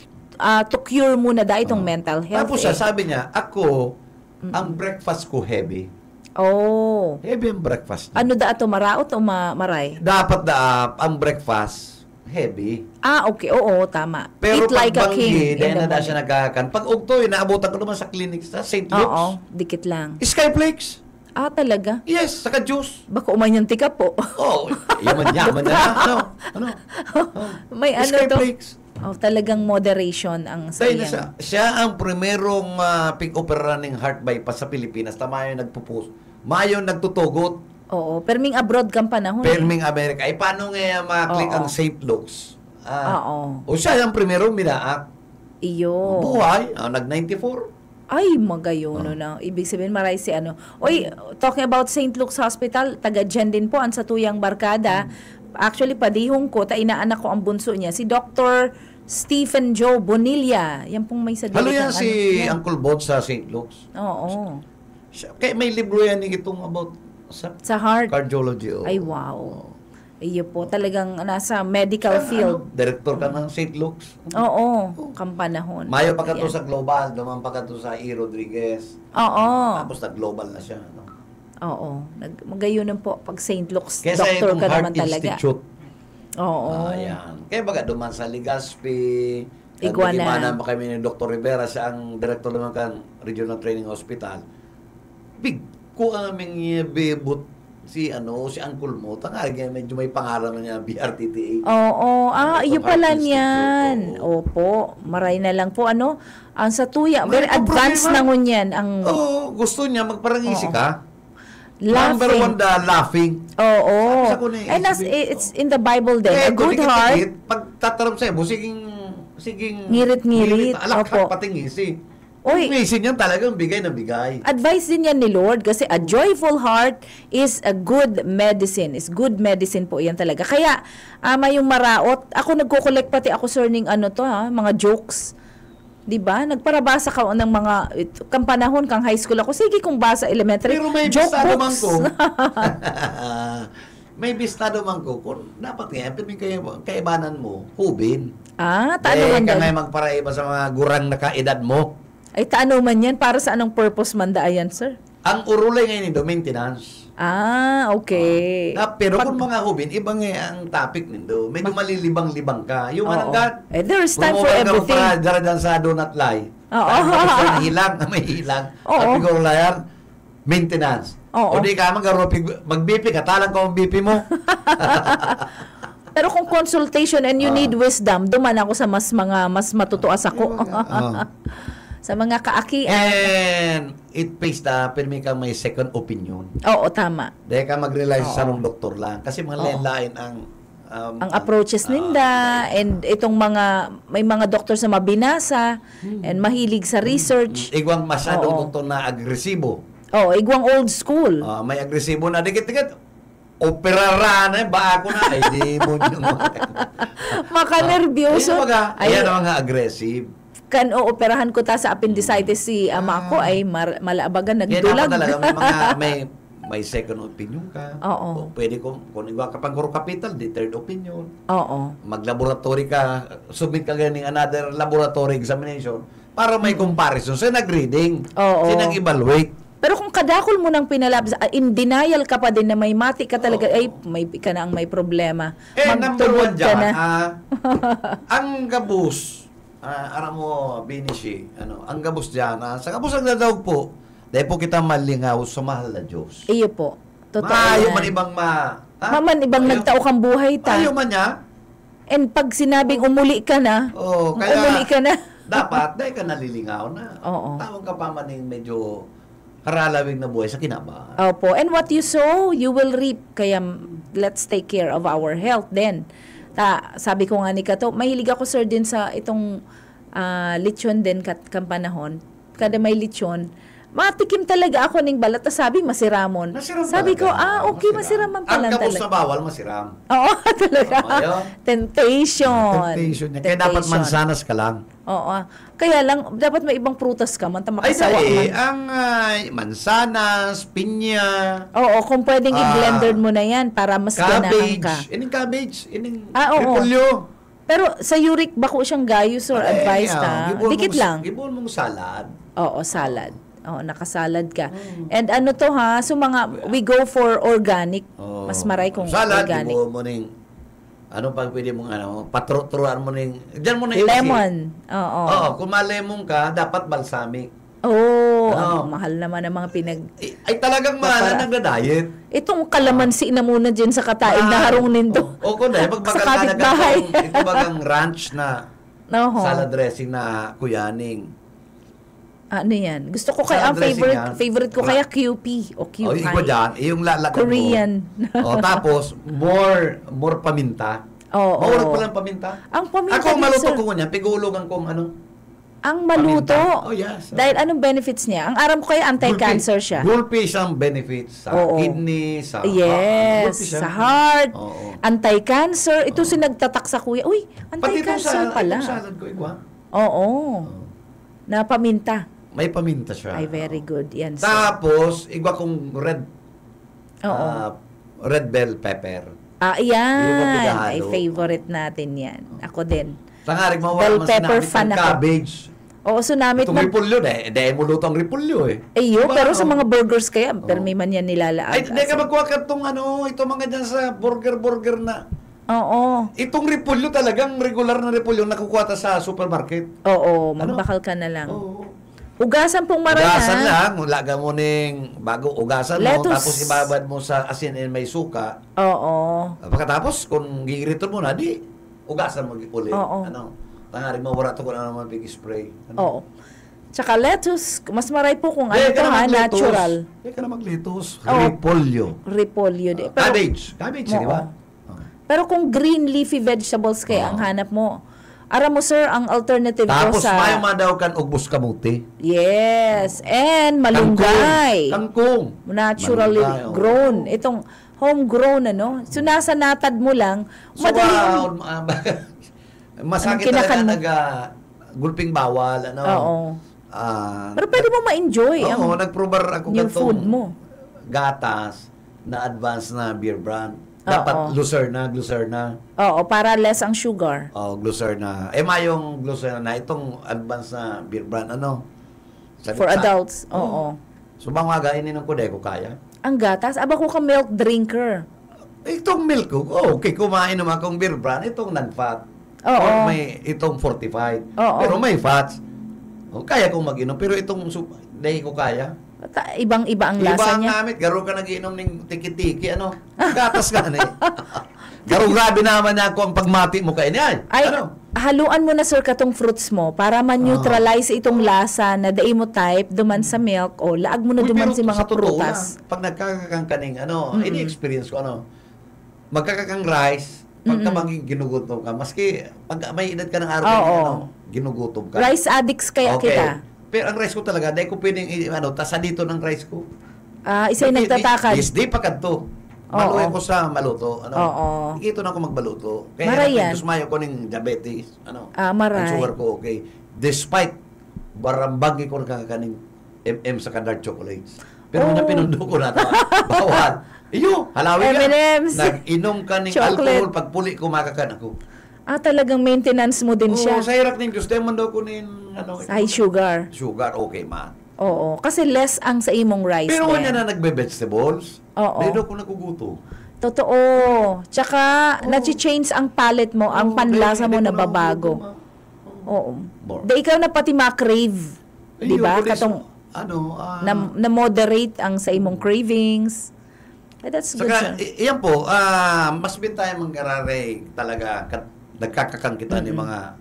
to cure muna itong mental health. Tapos sabi niya, ako, ang breakfast ko heavy. Heavy ang breakfast niya. Ano ato, maraot o maray? Dapat ang breakfast heavy. Okay. Oo, tama. Pero Eat like a king. dahil na siya nagkakan. Pag ugtoy, naabutan ko naman sa clinic sa St. Luke's. Dikit lang. Skyflakes. Talaga? Yes, saka juice. Baka umanyan tika po. Yaman na. May Skyflakes. Talagang moderation ang sayang. Siya ang primerong pig-opera ng heart bypass sa Pilipinas. Tama yung nagpupus. Mayo nagtutugot. Perming abroad kang panahon. Perming Amerika. Paano nga maklik ang St. Luke's? Siya ang primerong minaak. Iyo. Buhay. Nag-94. Ay, magayon na. Ibig sabihin, maray si talking about St. Luke's Hospital, taga dyan din po, ang satuyang barkada. Actually, padihong ko, inaanak ko ang bunso niya, si Dr. Stephen Joe Bonilla. Yan pong may sadili. Halo yan si Uncle Bod sa St. Luke's. Kaya may libro yan itong about sa heart. Cardiology. Ay, wow. Iyo po, talagang nasa medical field. Director ka ng St. Luke's. Kampanahon. Mayo pa ka to sa Global, duman pa ka to sa E. Rodriguez. Tapos nag-global na siya. Magayon po pag St. Luke's. Kesa Doctor ka naman Heart talaga. Institute. Ayan. Kaya baga duman sa Legazpi, Iguana. pa kami ni Dr. Rivera, siya ang director naman kan Regional Training Hospital. Big ko aming bebot si Uncle Mo, medyo may pangalan na niya, BRTTA. Oo, iyo pala Artistic niyan. group, Opo, maray na lang po, ang sa tuya, May very advanced na problema. ngunyan, ang Gusto niya, magparangisi Oo. ka. Number one, laughing. the laughing. Oo. Sabi ko na, And it's in the Bible din, a kung good dikit-dikit, heart, pag tatarap sa'yo, siging Ngirit-ngirit, alak opo. patingisi. Uy. Ngisi niyan talagang bigay na bigay. advice din yan ni Lord kasi a joyful heart is a good medicine. Is good medicine po yan talaga. Kaya, yung maraot, ako nagko-collect pati ako, sir, ng mga jokes. 'Di ba? Nagparabasa ka ng mga kang panahon kang high school ako. Sige kung basa elementary. Pero may joke bistado man books. ko. May bistado man ko. Kung dapat nga, kaibanan mo, hubin. Taano man ka yan? ngayon magparaiba sa mga gurang na kaedad mo. Ay, taano man yan? Para sa anong purpose man daayan, sir? Ang urulay ngayon ito, maintenance. Okay. Pero kung mga hubin, ibang ang topic nito. Medyo malilibang-libang ka. Yung Oo. mananggat. There's time for everything. Para dyan sa do not lie. Oo. Hilang, may hilang. Oo. At ikaw layan, maintenance. Oo. O di ka mag-BP ka, talang ko ang BP mo. Pero kung consultation and you need wisdom, duman ako sa mas matutuas ako. Sa mga kaaki. And it pays pirmi kang may second opinion. Oo, tama. Dahil ka mag-rely sa Oo. sarong doktor lang. Kasi mga Oo. lain ang Ang approaches ninda and itong may mga doktor sa mabinasa and mahilig sa research. igwang masyadong Oo. doktor na agresibo. Igwang old school. May agresibo na dikit-dikit. Operara na, ba ako na. Ay, di mo yung Makanervyoso. Ayan ang mga aggressive. Operahan ko ta sa appendicitis si ama ko ay malaabagan Yan nagdulag. ako talaga, may second opinion ka. Oo. O pwede kung iwa ka pang capital, di third opinion. Oo. Mag-laboratory ka, submit ka ganing another laboratory examination para may comparison. So, nag-reading. Oo. Sinag-evaluate. Pero kung kadakol mo nang pinalabs, in denial ka pa din na may mati ka talaga, Oo. ay, may ka na ang may problema. Number one Magtulog ka dyan, na. ang gabus, aram mo, Binishi, ang gabus dyan, sa gabus ang dadawag po, dahil po kita malingaw sa mahal na Diyos. Iyo po. Totoo Maayo yan. man ibang Maman ibang nagtao kang buhay ta. Ayaw man niya. And pag sinabing umuli ka na, umuli ka na. dapat, dahil ka nalilingaw na. Oo. Tawag ka pa man yung medyo karalawig na buhay sa kinabahan. Opo. And what you sow, you will reap. Kaya let's take care of our health then. Sabi ko nga ni Kato, mahilig ako sir din sa itong lechon din kang panahon. Kada may lechon, matikim talaga ako ng balat. Sabi, masiramon. Masiram Sabi ko, talaga. okay, masiraman pala Ang gabus talaga. na bawal, masiram. Oo, talaga. Ayaw. Temptation. Temptation niya. Kaya dapat Temptation. mansanas ka lang. Oo. Kaya lang, dapat may ibang prutas ka man, Ay, makasawa man. ang mansanas, pinya, Oo, kung pwedeng i-blender mo na yan para mas ganahan ka. cabbage, ining Oo. repolyo. Pero sa uric, bako siyang gayus or advice ta. Dikit lang. Gibon mong salad. Oo, salad. Oo, nakasalad ka. And ano to ha, so we go for organic. Oh. Mas maray kung salad, organic. gibon mo ning pag pwede mong patruan mo ning diyan mo na Lemon. Oo. Oo, kung ma-lemon ka, dapat balsamic. Oo, Ano? mahal naman ang mga Ay talagang mahal na nagda-diet. Itong kalamansi na muna dyan sa kataig na harong nindo. O kung dahil, pag Sa magkakalaga kapitbahay. ito bagang ranch na Oo. salad dressing na kuyaning. Ano yan? Gusto ko kaya, ang Salad dressing yan. favorite ko kaya QP o QP. O, ikaw dyan, yung lalakad Korean. mo. O, tapos, more paminta. Oo. Maurag pa lang paminta. Ang paminta Ako, din, maluto sir. ko niya, pigulogan kong Ang maluto. paminta. Oh, yes. Dahil anong benefits niya? Ang aram ko kaya anti-cancer siya. Gulpi siyang benefits sa Oo. kidney, sa Yes, gulpi siya. sa heart. Oo. Anti-cancer. Ito sinagtatak sa kuya. Uy, Pati itong anti-cancer pala. itong salad ko, igwa. Oo. Na paminta. May paminta siya. Ay, very good. Yan, sir. Tapos, igwa kong Oo. red bell pepper. Hindi mo Yan. pinahalo. Ay, favorite natin yan. Ako din. Tangarig Bell mawala man pepper sinamit fan ng ako. cabbage. Oo, sunamit Itong na. repolyo, dahil mo luto ang repolyo eh. Iyo, Diba, pero sa no? mga burgers kaya, pero may man yan nilalaan. Ay, hindi ka magkuha ka itong ito mga dyan sa burger na. Oo. Itong repolyo talagang regular na repolyo na kukuha ta sa supermarket. Oo, Ano? magbakal ka na lang. Oo. Ugasan pong maray Ugasan ha? lang, laga mo ning bago ugasan mo, Lettuce. tapos ibabad mo sa asin and may suka. Oo. Pagkatapos, kung gigiriton mo na, di, ugasan mo ulit. Oo. Ano, tangari mo, wala to kung ano naman big spray. Ano? Oo. Tsaka lettuce, mas maray po kung ano Di to ka na ha, mag-lettuce. natural. Di ka na mag-lettuce. Oo. Repolyo. Repolyo. Di. Cabbage, di Oo. ba? Pero kung green leafy vegetables kaya ang hanap mo, ara mo sir, ang alternative ko Tapos, sa... mayo daw kan ugbos kamuti. Yes. And malunggay. Kangkong. Naturally Malunggay, oo. grown. Itong homegrown, ano? So, nasa natad mo lang, So, madali. masakit Anong kinakan talaga mo? gulping bawal, ano? Oo. Ah, Pero pwede mo ma-enjoy oo, ang nagprobar ako new kantong food mo. gatas na advanced na beer brand. Oo. Dapat glucerna. Oo, para less ang sugar. Oh, glucerna. Mayong glucerna na itong advanced na beer brand, ano? For adults. Oo. So, bangwaga, ininom ko, ko kaya. Ang gatas, aba ko ka milk drinker. Itong milk ko, okay, kumain naman akong beer brand, itong non-fat. Oo. Or may itong fortified. Oo. Pero may fats. Oh, kaya kong mag-inom, pero itong dahil ko kaya. Ibang-iba ang Iba lasa ang niya. namit, garo ka nag-inom ng tiki-tiki, ano? Gatas ka na eh. Garo grabe naman niya ako ang pagmati mo kayo niyan. Ay, Ano? haluan mo na sir katong fruits mo para ma-neutralize itong lasa na dai mo type duman sa milk o laag mo na Uy, duman pero si mga sa totoo prutas. lang, pag nagkakakang kaning, ini-experience ko, magkakakang rice, pagka maging ginugutom ka, maski pag may edad ka ng araw, Oo. ginugutom ka. Rice addicts kaya kita. Pero ang rice ko talaga, dahil ko pwedeng, tasa dito ng rice ko. Isa'y nagtatakad. Di pa kadto. Maluhay ko sa maluto. Oo. Ito na ako magbaluto. Maray yan. Kaya mayo ko ng diabetes. Maray. Ang sugar ko, okay. Despite, barambagi ko nakakaning sa dark chocolates. Pero na pinundo ko na ito. Bawal. Iyo, halawin ka. M&M's. Nag-inom ka ng Chocolate. alcohol, pag puli, kumakakan ako. Talagang maintenance mo din siya. Sa hirap ng Diyos, dahil man daw ko ng, High sugar. sugar, okay man. Oo. Kasi less ang sa imong rice. Pero din. kanya na nagbe-vegetables, Oo. dahil daw ko naguguto. Totoo. Tsaka, nag-change ang palate mo, ang panlasa mo nababago. Oo. More. Ikaw na pati ma-crave. Di ba? Katong na-moderate ang sa imong cravings. That's good, sir. Saka, iyan po, mas bin tayo manggarare talaga, nagkakakang kita ni mga,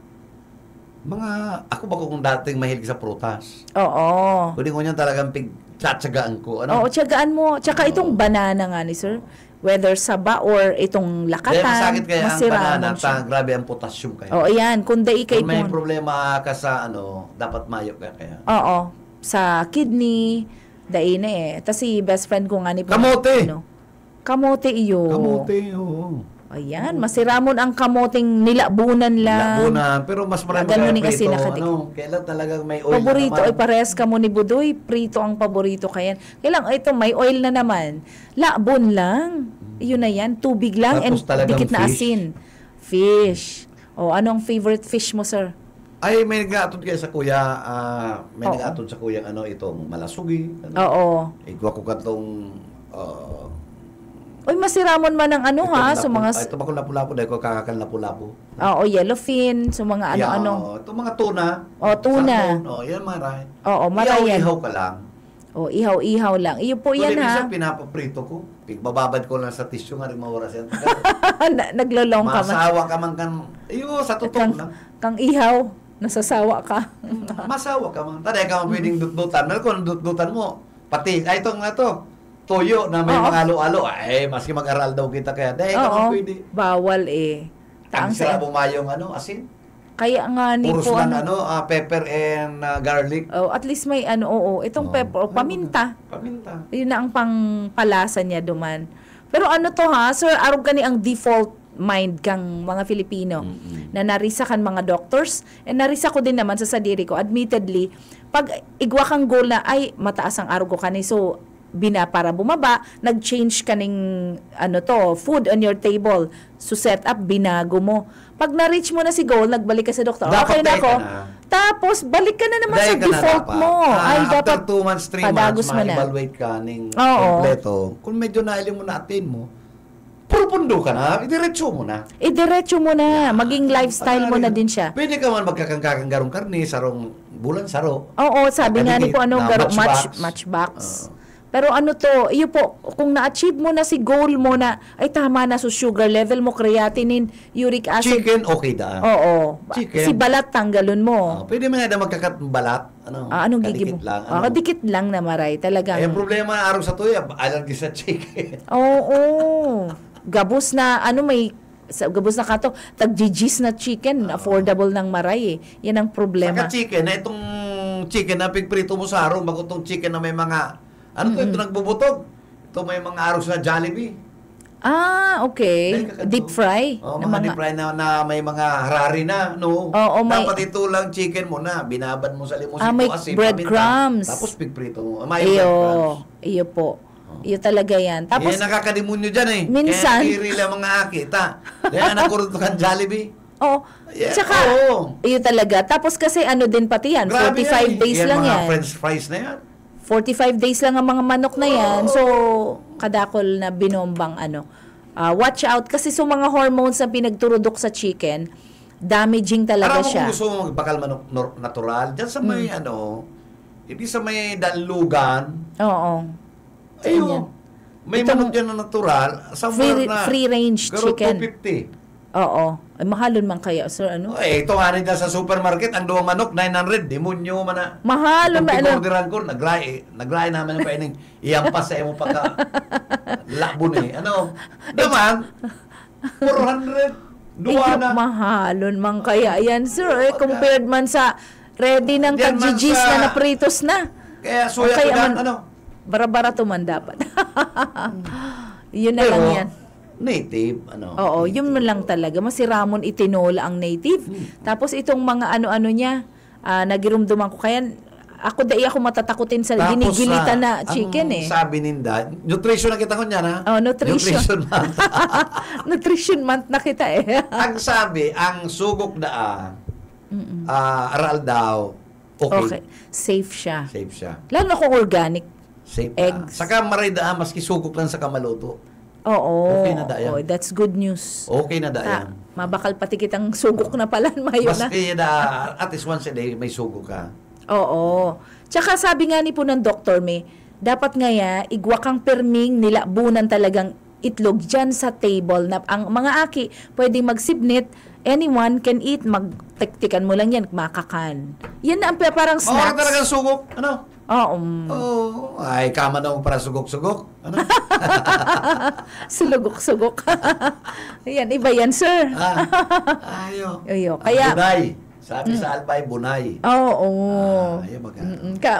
ako ba kung dating mahilig sa prutas? Oo. Kundi ko niyan talagang tsatsagaan ko. Oo, tiyagaan mo. Tsaka itong banana nga ni sir, whether saba or itong lakatan, Dahil masakit kaya ang banana, siya. grabe ang potassium kaya. Oo, yan. Kung dai kay Kung may problema ka sa dapat mayo ka kaya. Oo. Sa kidney, dai na eh. Tas si best friend ko nga ni Kamote! Kamote iyo. Kamote, oo. Ayan, masiramon ang kamoting nilabunan lang. Labunan, pero mas marami Ganun kaya ni kasi prito. nakatik. Kailan talagang may oil Paborito na ay naman. parehas ka mo ni Budoy. Prito ang paborito kayan. Kailang ito may oil na naman. Labon lang. Yun na yan. Tubig lang Tapos and talagang dikit na fish. asin. Fish. O anong favorite fish mo, sir? Ay, may nag-aatod kayo sa kuya, may Oo. nag-aatod sa kuya, itong malasugi. Oo. Igwa ko katong, Uy, masiramon man ng ano ha. So mga... ito ba kung lapu-lapu, dahil ko kakakal lapu-lapu. Oo, yellowfin. So mga ano-ano. Ito mga tuna. O, tuna. Salmon, yan maray. Oo, marayan. Ihaw ka lang. O, ihaw-ihaw lang. Iyo po yan Kundi ha. minsan pinapaprito ko. Bababad ko lang sa tissue nga rin mawaras yan. Naglolong ka man. Masawa ka man kan. Iyo, sa totoo lang. Kang ihaw. Nasasawa ka. Masawa ka man. Tara, ka man pwedeng dut-dutan. Meron kung dut-dutan mo, pati, itong na to, toyo na may Oo. mga alo-alo. Ay, maski mag-aral daw kita kaya. Dahil ka man Oo. pwede. Bawal eh. Ang Taang sarap sa... bumayong asin. Kaya nga ni Puros po lang pepper and garlic. Oh, at least may itong pepper, paminta. Paminta. Yun na ang pangpalasa niya duman. Pero ano to ha, sir, arog gani ang default mind kang mga Filipino na narisa kan mga doctors and narisa ko din naman sa sadiri ko. Admittedly, pag igwa kang goal na ay mataas ang arog ko kani so para bumaba, nag-change ka ng food on your table. So set up, binago mo. Pag na-reach mo na si goal, nagbalik ka sa doktor. Dapat Okay na dahil ako. ka na. Tapos, balik ka na naman Dahil sa ka na default dapat. mo. Ay, dapat after 2 months, 3 padagos months, mo na. ma-evaluate ka ng Oo. kompleto. Kung medyo nailing mo na-attain mo, purupundo ka na, idiretso mo na. Idiretso mo na. Maging lifestyle mo na din siya. Pwede ka man magkakanggarong karne, sarong bulan saro. Oo, sabi nga ni po Na matchbox. matchbox. Pero ano to, iyo po, kung na-achieve mo na si goal mo na, ay tama na sa sugar level mo, creatinine, uric acid. Chicken, okay da. Oo. Chicken. Si balat, tanggalon mo. Pwede mo na kakat balat. Anong kadikit gigib? lang. Kadikit lang na maray, talagang. Yung problema na araw sa tuya, allergy sa chicken. Oo. Gabos na, gabos na kato, tag-GGs na chicken, affordable ng maray Yan ang problema. Saka chicken, na itong chicken na pigprito mo sa araw, bago itong chicken na may mga, ito nagbubutog. Ito may mga araw sa Jollibee. Okay. Deep fry. Mga deep fry na may mga harari na, no? Dapat ito lang chicken mo na, binabad mo sa limosito may asin, breadcrumbs. Tapos pigprito mo. May breadcrumbs. Iyo po. Iyo talaga yan. Tapos, nakakadimonyo dyan minsan, kaya kiri lang mga akita. Kaya nakurot ka Jollibee. Tsaka, iyo talaga. Tapos kasi din pati yan, 45 days lang yan. Mga french fries na yan. 45 days lang ang mga manok na yan. So, kadakol na binombang watch out kasi so mga hormones na pinagturudok sa chicken, damaging talaga siya. Kung gusto mo magbakal manok natural, dyan sa may hindi sa may danlugan. Oo. Ayun. May manok dyan na natural, free range chicken. 250. Oo. Ay, mahalon man kaya, sir, ito nga rin sa supermarket, ang duwang manok, 900. Demonyo man na. Mahalon ba? Pag-orderan ko, naglahi naman yung paining, iyampas sa imo pagka labon Naman, 400. Duwa na. Mahalon man kaya yan, sir. Compared man sa ready ng kajijis na napritos na. Kaya suya ko dyan, bara-bara man dapat. Yun na lang yan. Native, Oo, yun lang talaga. Masiramon itinola ang native. Tapos itong mga niya, nagirumduman ko. Kaya ako matatakutin sa ginigilitan na chicken ang sabi ninda, nutrition na kita ko niyan nutrition month. Nutrition month na kita Ang sabi, ang sugok na aral daw, okay. Safe siya. Safe siya. Lalo na kung organic. Safe eggs. Saka maray daan, maski sugok lang sa kamaluto. Oo. Okay na dayan. That's good news. Okay na dayan. Mabakal pati kitang sugok na pala. Maski at least once a day, may sugok ka. Oo. Tsaka sabi nga ni po ng doktor dapat igwa kang perming nilabunan talagang itlog dyan sa table na ang mga aki pwedeng magsibnit, anyone can eat, magtektikan mo lang yan, makakan. Yan na ang parang snacks. Talagang sugok. Ay, kama na para sugok-sugok. Sulugok-sugok. Yan, iba yan, sir. Ayo. Kaya, bunay. Sabi sa Albay, bunay.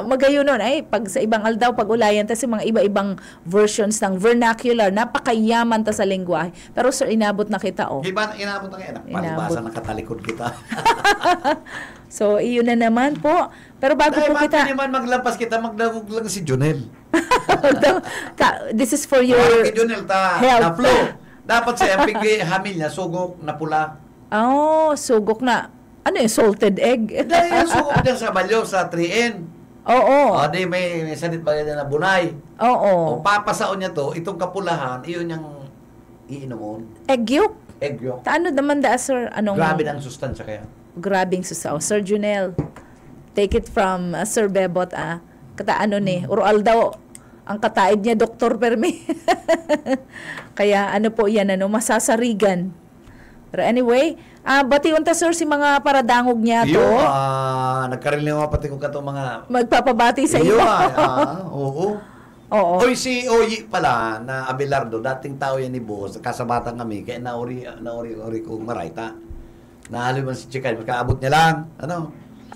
Magayon nun. Pag sa ibang aldaw, pag-ulayan, tas mga iba-ibang versions ng vernacular, napakayaman ta sa lengguwahe. Pero sir, inabot na kita, Inabot na kita. Palibasa nakatalikod kita. So, iyon na naman po. Pero bago po kita... Dahil naman maglampas kita, magdagog lang si Jonel. This is for your Jonel, health. Na flow. Dapat sa pigay hamil niya, sugok na pula. Sugok na. Ano yung salted egg? Dahil sugok dyan sa balyo, sa 3N. Oo. Di may sanit ba na bunay. Oo. Papasaon niya to, itong kapulahan, iyon yung iinomon. Egg yolk? Egg yolk. Ano naman sir? Grabe ang sustansya kaya. Grabing susaw. Sir Junel, take it from Sir Bebot, Ural daw, ang kataid niya, Dr. Permi. Kaya po yan, masasarigan. Pero anyway, batiun ta sir si mga paradangog niya to. Nagkariling ako pati ko kato mga... Magpapabati sa iyo. Oo. Oy, si Oyi pala na Abelardo, dating tao yan ni Boss, kasabatan kami, kaya nauri ko marayta. Nahalo man si Chika, magkaabot niya lang.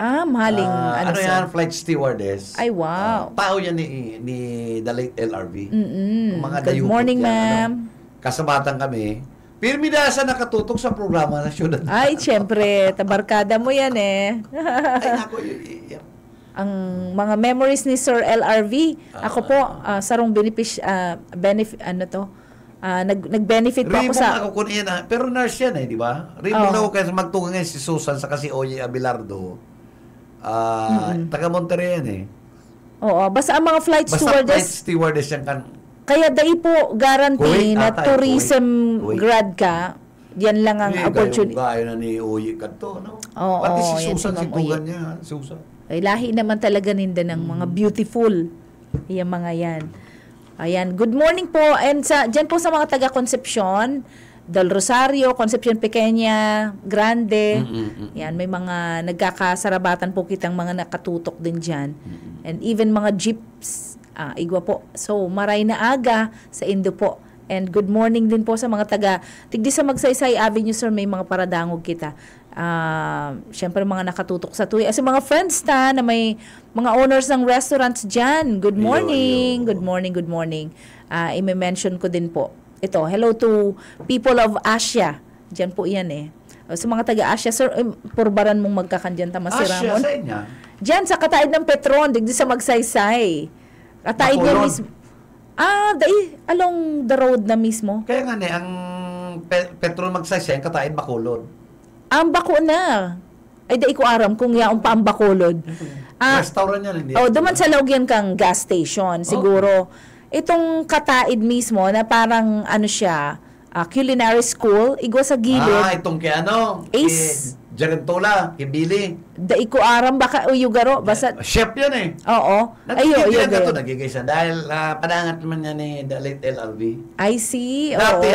Mahaling yan, flight stewardess. Ay, wow. Tao yan ni the late LRV. Mga Good morning, ma'am. Kasabatan kami. Pirmidasa nakatutok sa programa na syudad. Ay, syempre, tabarkada mo yan Ay, nako, ang mga memories ni Sir LRV. Ako po, sarong nag-benefit po ako sa... Ako kun yan, pero nurse yan di ba? Rimong na ako kasi magtungan ngayon si Susan sa kasi Oye Abelardo. Taga Monterrey yan basta ang mga flight stewardess... Basta flight stewardess yan kan... Kaya dahil po guarantee na tourism grad ka, yan lang ang opportunity. Gaya na ni Oye Kanto, Oo, pati si Susan, si Tugan niya, Susan. Ay, lahi naman talaga ninda ng mga beautiful. Yung mga yan. Ayan. Good morning po. And dyan po sa mga taga-Concepcion, Del Rosario, Concepcion Pequeña, Grande. Yan, may mga nagkakasarabatan po kitang mga nakatutok din dyan. And even mga jeeps, igwa po. So, maray na aga sa Indo po. And good morning din po sa mga tigdi sa Magsaysay Avenue, sir, may mga paradangog kita. Siyempre mga nakatutok sa tuya. As mga friends na may mga owners ng restaurants dyan. Good morning. Good morning, good morning. I-mention ko din po. Ito, hello to people of Asia. Diyan po yan eh. Sa mga taga-Asia, sir, purbaran mong magkakandyan tama si Ramon. Asia, sa inyo? Diyan, sa kataid ng Petron, digdi sa Magsaysay. Kataid niya mismo. Along the road na mismo. Kaya nga ang Petron Magsaysay, ang kataid Bacolod. Ang bako na. Ay, di ko aram kung yaong pa ang Bacolod. Restaurant yan, hindi? Duman sa loob yan kang gas station, siguro. Itong kataid mismo na parang siya, culinary school, igwa sa gilid. Itong kay Ace. Jarentola, kay Billy. Dai ko aram baka uyugaro basta chef yan eh. Oo. Nagigigil ka to, nagigigil dahil padangat naman yan ni the late LLV. I see. Dati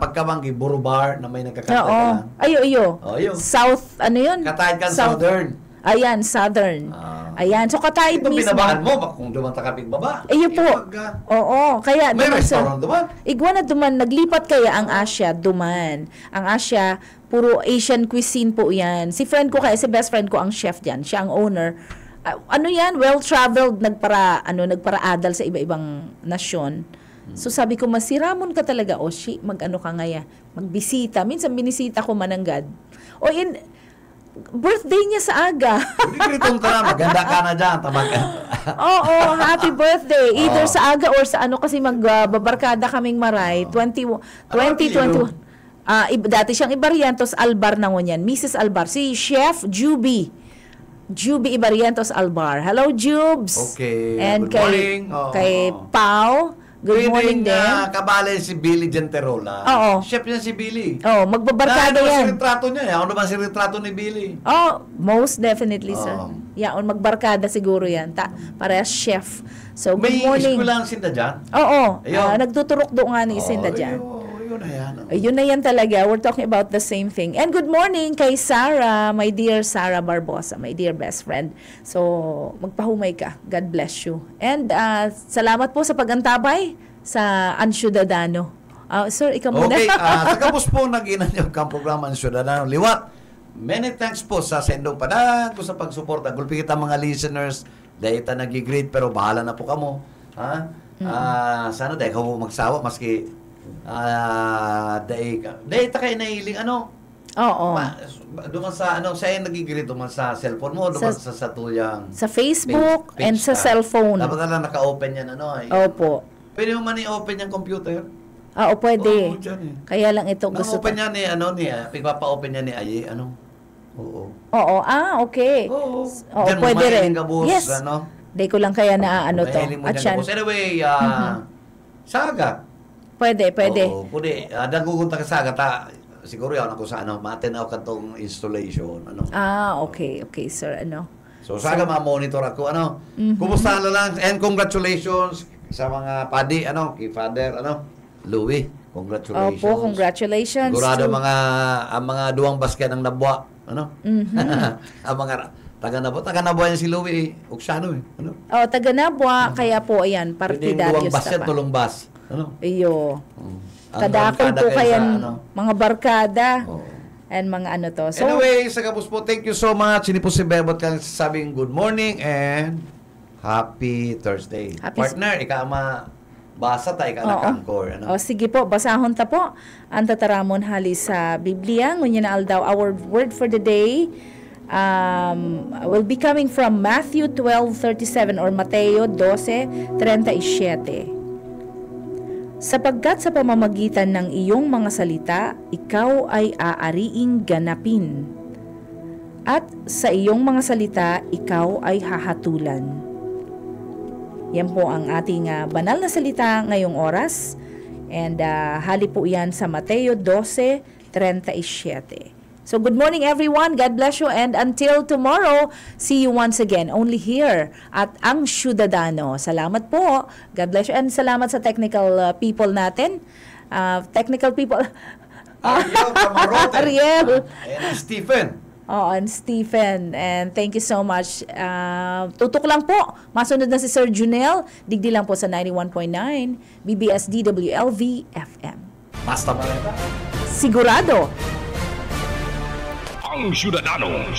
pagkamanggi Buro Bar na may nagkakanta ka. Ayo. South, yun? Kataid kan Southern. Ayan, Southern. Ayan, so kataid ito mismo. Ito binabaan mo, kung duman takapig baba. Iyo po. Oo, kaya may restaurant duman. Igwa na duman, naglipat kaya ang Asia, duman. Ang Asia, puro Asian cuisine po yan. Si best friend ko ang chef dyan. Siya ang owner. Well-traveled, nagpara-adal sa iba-ibang nasyon. So sabi ko, masiramon ka talaga, mag-ano ka ngaya, magbisita. Minsan binisita ko mananggad. Birthday niya sa aga. Hindi kritong ka na, maganda ka na dyan, tabagan. Oo, happy birthday. Either sa aga or sa kasi magbabarkada kaming maray, 2021. Dati siyang Ibarientos Albar na ngunyan, Mrs. Albar. Si Chef Juby Ibarientos Albar. Hello, Jubes. Okay. And good morning. Kay Pao. Good morning din. Kabale si Billy Genterola. Oo. Chef yan si Billy. Magbabarkada yan. Si retrato niya. Ano naman si retrato ni Billy? Most definitely, sir. Magbarkada siguro yan. Parehas chef. So, good morning. May eskwela ang Sinda dyan? Oo. Nagtuturok doon nga ni Sinda dyan. Yun na yan. Yun na yan talaga. We're talking about the same thing. And good morning kay Sarah, my dear Sarah Barbosa, my dear best friend. So, magpahumay ka. God bless you. And salamat po sa pagantabay sa Ansyudadano. Sir, ikaw muna. Okay, sa kapos po nag-inan yung programa Ansyudadano Liwat. Many thanks po sa sendong padag sa pagsuporta. Gulpi kita mga listeners. Dahil ita nag-greet pero bahala na po kamo. Sana dahil ka magsawa maski dahil ta kayo nahiling Oo. Duman sa sa'yo nagigilid duman sa cellphone mo, duman sa tuyang sa Facebook page, and sa cellphone. Dapat na lang naka-open yan Opo. Pwede mo man i-open yung computer? Pwede. Kaya lang ito gusto open yan pagpapa-open yan ni Aye, Oo. Okay. Oo. Pwede rin. Yes. Di ko lang kaya na to. Anyway, Saga. Pwede. Oo, pwede. Nagugunta ka sa Saga, siguro yan ako sa matinaw ka tong installation. Okay, sir. So, Saga, ma-monitor ako. Kumusta na lang? And congratulations sa mga padi, kay Father, Louie. Congratulations. Opo, congratulations. Sigurado ang mga duwang basket ng nabwa. Ang mga taga-Nabwa yan si Louie. Uksano taga-Nabwa. Kaya po, ayan, partidaryos duwang basket, tulong bas. Iyo. Kadakol po kayan mga barkada. And mga to. So, anyway, sa kapos po, thank you so much. Hindi po si Bebot kang sabing good morning and happy Thursday. Partner, basa tayo ka nakangkor. Sige po, basahon ta po. Ang tataramon hali sa Biblia. Ngunyan na aldaw, our word for the day will be coming from Matthew 12:37 or Mateo 12:37. Sapagkat sa pamamagitan ng iyong mga salita, ikaw ay aariing ganapin. At sa iyong mga salita, ikaw ay hahatulan. Yan po ang ating banal na salita ngayong oras. And hali po yan sa Mateo 12:37. So good morning everyone. God bless you and until tomorrow, see you once again only here at Ang Ciudadano. Salamat po. God bless you and salamat sa technical people natin. Technical people. Ariel Camarote. Ariel. And Stephen. And Stephen. And thank you so much. Tutok lang po. Masunod na si Sir Junel. Digdi lang po sa 91.9 BBS DWLV FM. Basta Bareta. Sigurado. Ang Ciudadano.